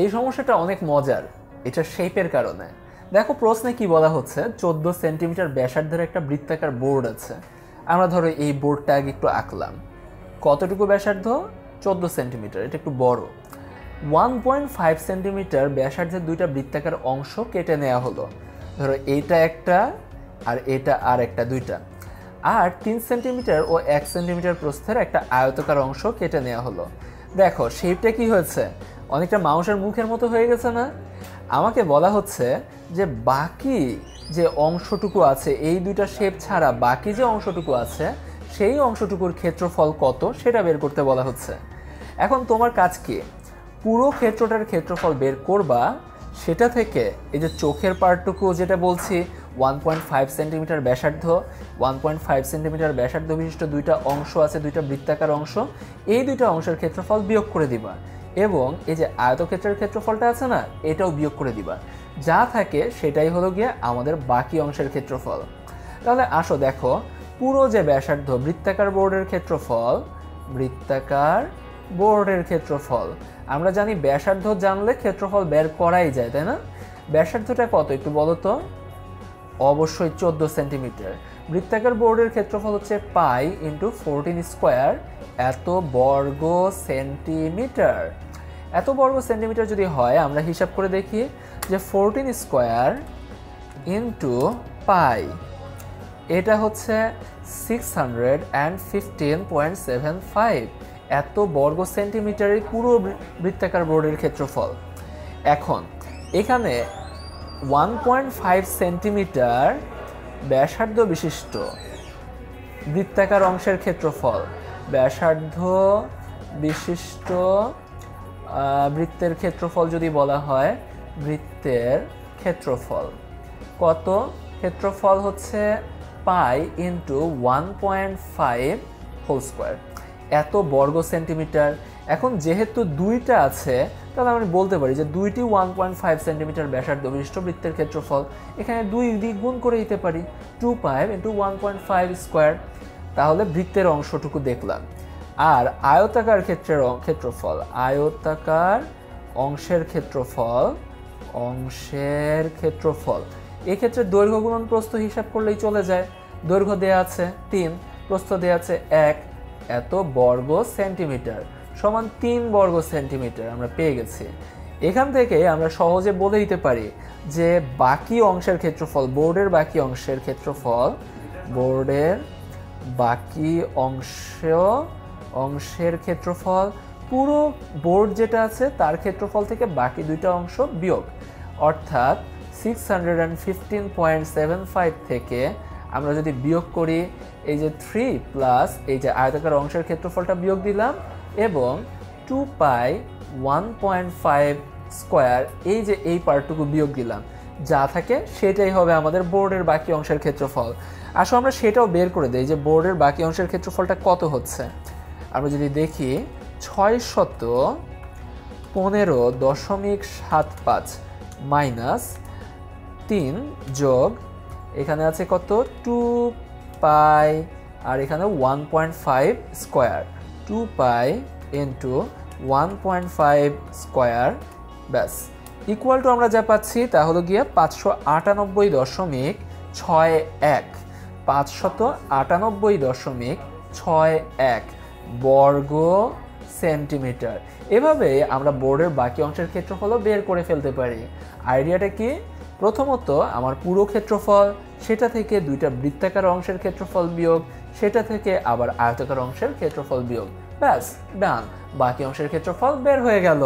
এই সমস্যাটা অনেক মজার, এটা শেপের কারণে। দেখো প্রশ্নে কি বলা হচ্ছে, 14 সেন্টিমিটার ব্যাসার্ধের একটা বৃত্তাকার বোর্ড আছে। আমরা ধরো এই বোর্ডটা আগে একটু আঁকলাম। কতটুকু ব্যাসার্ধ? 14 সেন্টিমিটার, এটা একটু বড়। 1.5 সেন্টিমিটার ব্যাসার্ধের দুইটা বৃত্তাকার অংশ কেটে নেওয়া হলো। ধরো এইটা একটা আর এটা আর একটা, দুইটা। আর 3 সেন্টিমিটার ও 1 সেন্টিমিটার প্রস্থের একটা আয়তাকার অংশ কেটে নেওয়া হলো। দেখো শেপটা কি হয়েছে, অনেকটা মানুষের মুখের মতো হয়ে গেছে না? আমাকে বলা হচ্ছে যে বাকি যে অংশটুকু আছে, এই দুইটা শেপ ছাড়া বাকি যে অংশটুকু আছে সেই অংশটুকুর ক্ষেত্রফল কত সেটা বের করতে বলা হচ্ছে। এখন তোমার কাজ কি, পুরো ক্ষেত্রটার ক্ষেত্রফল বের করবা, সেটা থেকে এই যে চোখের পার্টটুকু যেটা বলছি 1.5 সেন্টিমিটার ব্যাসার্ধ, 1.5 সেন্টিমিটার ব্যাসার্ধ বিশিষ্ট দুইটা অংশ আছে, দুইটা বৃত্তাকার অংশ, এই দুইটা অংশের ক্ষেত্রফল বিয়োগ করে দিবা এবং এই যে আয়তক্ষেত্রের ক্ষেত্রফলটা আছে না, এটাও বিয়োগ করে দিবা। যা থাকে সেটাই হলো গিয়ে আমাদের বাকি অংশের ক্ষেত্রফল। তাহলে আসো দেখো, পুরো যে ব্যাসার্ধ বৃত্তাকার বোর্ডের ক্ষেত্রফল, বৃত্তাকার বোর্ডের ক্ষেত্রফল, আমরা জানি ব্যাসার্ধ জানলে ক্ষেত্রফল বের করাই যায়, তাই না? ব্যাসার্ধটা কত একটু বলো তো? অবশ্যই 14 সেন্টিমিটার। বৃত্তাকার বোর্ডের ক্ষেত্রফল হচ্ছে পাই ইন্টু 14 স্কোয়ার, এত বর্গ সেন্টিমিটার। এত বর্গ সেন্টিমিটার যদি হয়, আমরা হিসাব করে দেখি যে 14 স্কোয়ার ইন্টু পাই, এটা হচ্ছে 615.75, এত বর্গ সেন্টিমিটারের পুরো বৃত্তাকার বোর্ডের ক্ষেত্রফল। এখন এখানে 1.5 সেন্টিমিটার ব্যাসার্ধ বিশিষ্ট বৃত্তাকার অংশের ক্ষেত্রফল, ব্যাসার্ধ বিশিষ্ট বৃত্তের ক্ষেত্রফল যদি বলা হয়, বৃত্তের ক্ষেত্রফল কত? ক্ষেত্রফল হচ্ছে পাই ইন্টু 1.5 হোল স্কোয়ার, এত বর্গ সেন্টিমিটার। এখন যেহেতু দুইটা আছে, তাহলে আমি বলতে পারি যে দুইটি 1.5 সেন্টিমিটার ব্যাসার্ধ বিশিষ্ট বৃত্তের ক্ষেত্রফল। এখানে দুই দিক গুণ করে দিতে পারি, 2 পাই ইন্টু 1.5 স্কোয়ার। তাহলে বৃত্তের অংশটুকু দেখলাম। আর আয়তাকার ক্ষেত্রফল, আয়তাকার অংশের ক্ষেত্রফল, অংশের ক্ষেত্রফল, এক্ষেত্রে দৈর্ঘ্য গুণন প্রস্থ হিসাব করলেই চলে যায়। দৈর্ঘ্য দেয়া আছে 3, প্রস্থ দেয়া আছে 1, এত বর্গ সেন্টিমিটার সমান 3 বর্গ সেন্টিমিটার আমরা পেয়ে গেছি। এখান থেকে আমরা সহজে বলে দিতে পারি যে বাকি অংশের ক্ষেত্রফল, বোর্ডের বাকি অংশের ক্ষেত্রফল, বোর্ডের বাকি অংশের ক্ষেত্রফল, পুরো বোর্ড যেটা আছে তার ক্ষেত্রফল থেকে বাকি দুইটা অংশ বিয়োগ, অর্থাৎ 615.75 থেকে আমরা যদি বিয়োগ করি, এই যে 3 প্লাস এই যে আয়তাকার অংশের ক্ষেত্রফলটা বিয়োগ দিলাম এবং 2 পাই 1.5 স্কোয়ার, এই যে এই পার্টটুকু বিয়োগ দিলাম, যা থাকে সেটাই হবে আমাদের বোর্ডের বাকি অংশের ক্ষেত্রফল। আসলে আমরা সেটাও বের করে দেই যে বোর্ডের বাকি অংশের ক্ষেত্রফলটা কত হচ্ছে। আমরা যদি দেখি 615.75 মাইনাস 3 যোগ এখানে আছে কত 2 পাই আর এখানে 1.5 স্কোয়ার, 2 পাই ইন্টু 1.5 স্কোয়ার, ব্যাস ইকুয়াল টু আমরা যা পাচ্ছি তা হলো গিয়ে 598.61, 598.61 বর্গ সেন্টিমিটার। এভাবে আমরা বোর্ডের বাকি অংশের ক্ষেত্রফলও বের করে ফেলতে পারি। আইডিয়াটা কি? প্রথমত আমার পুরো ক্ষেত্রফল, সেটা থেকে দুইটা বৃত্তাকার অংশের ক্ষেত্রফল বিয়োগ, সেটা থেকে আবার আয়তাকার অংশের ক্ষেত্রফল বিয়োগ, ব্যাস ডান, বাকি অংশের ক্ষেত্রফল বের হয়ে গেল।